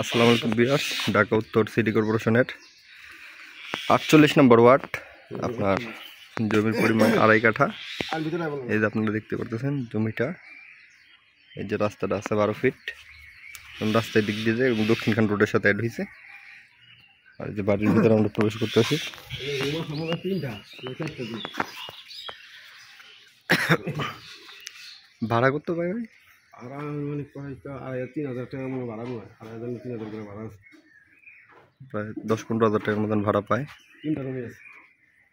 আসসালামু আলাইকুম ভিউয়ার্স, ঢাকা উত্তর সিটি কর্পোরেশনের ৪৮ নম্বর ওয়ার্ড। আপনার জমির পরিমাণ ২.৫ কাঠা। এই যে আপনারা দেখতে পারতেছেন জমিটা, এই যে রাস্তাটা আছে ১২ ফিট, রাস্তার দিক দিয়ে এবং দক্ষিণখান রোডের সাথে অ্যাড হয়েছে। আর যে বাড়ির ভিতরে আমরা প্রবেশ করতেছি। ভাড়া করতে পারি প্রায় ১০-১৫ হাজার টাকার মতন ভাড়া পায়।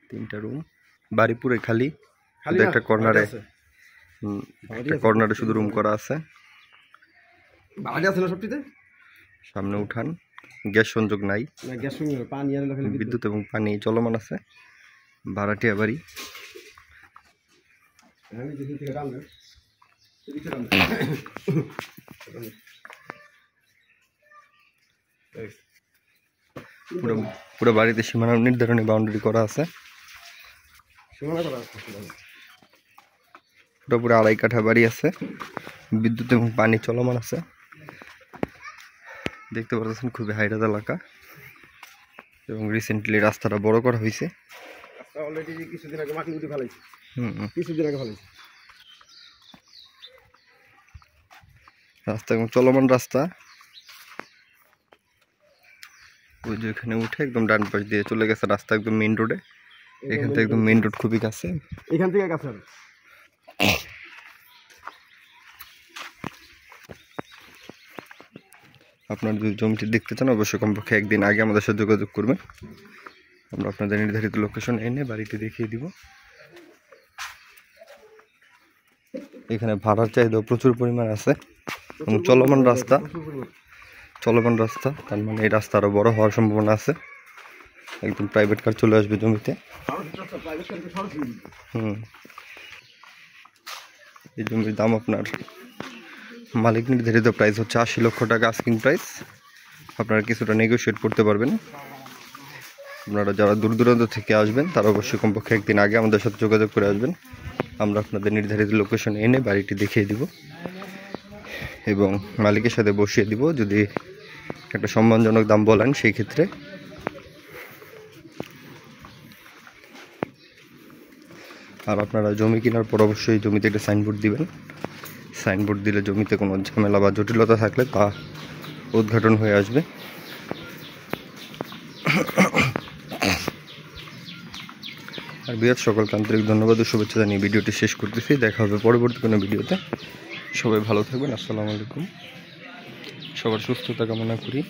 ৩টা রুম, বাড়ি পুরো খালি, একটা কর্নারে শুধু রুম করা আছে। সামনে উঠান, গ্যাস সংযোগ নাই, বিদ্যুৎ এবং পানি চলমান আছে। ভাড়াটিয়া বাড়ি। পুরো বাড়িতে সীমানা নির্ধারণী বাউন্ডারি করা আছে। পুরোপুরি ২.৫ কাঠা বাড়ি আছে, বিদ্যুৎ এবং পানি চলমান আছে। দেখতে পাচ্ছেন খুবই হাইরাত এলাকা এবং রিসেন্টলি রাস্তাটা বড় করা হয়েছে। রাস্তা এবং চলমান রাস্তা। ওই যে এখানে উঠে একদম ডান পাশ দিয়ে চলে গেছে রাস্তা একদম মেইন রোডে। এখান থেকে একদম মেইন রোড খুবই কাছে, এখান থেকে কাছে। আপনার যদি জমিটি দেখতে চান অবশ্যই কমপক্ষে একদিন আগে আমাদের সাথে যোগাযোগ করবেন। আমরা আপনাদের নির্ধারিত লোকেশন এনে বাড়িটি দেখিয়ে দিব। এখানে ভাড়ার চাহিদা প্রচুর পরিমাণ আছে এবং চলমান রাস্তা, তার মানে এই রাস্তা আরো বড় হওয়ার সম্ভাবনা আছে। একদম প্রাইভেট কার চলে আসবে জমিতে। এই জমির দাম আপনার মালিক নির্ধারিত প্রাইস হচ্ছে ৮০ লক্ষ টাকা আস্কিং প্রাইস। আপনারা কিছুটা নেগোশিয়েট করতে পারবেন। আপনারা যারা দূর দূরান্ত থেকে আসবেন তারা অবশ্যই কমপক্ষে একদিন আগে আমাদের সাথে যোগাযোগ করে আসবেন। আমরা আপনাদের নির্ধারিত লোকেশন এনে বাড়িটি দেখিয়ে দিব এবং মালিকের সাথে বসিয়ে দিব। যদি একটা সম্মানজনক দাম বলেন সেই ক্ষেত্রে। আর আপনারা জমি কেনার পর অবশ্যই জমিতে একটা সাইনবোর্ড দিবেন। সাইনবোর্ড দিলে জমিতে কোনো ঝামেলা বা জটিলতা থাকলে তা উদ্ঘাটন হয়ে আসবে। আর বিরাট সকলকে আন্তরিক ধন্যবাদ ও শুভেচ্ছা জানিয়ে ভিডিওটি শেষ করতেছি। দেখা হবে পরবর্তী কোনো ভিডিওতে। সবাই ভালো থাকবেন। আসসালামু আলাইকুম। সবার সুস্থতা কামনা করি।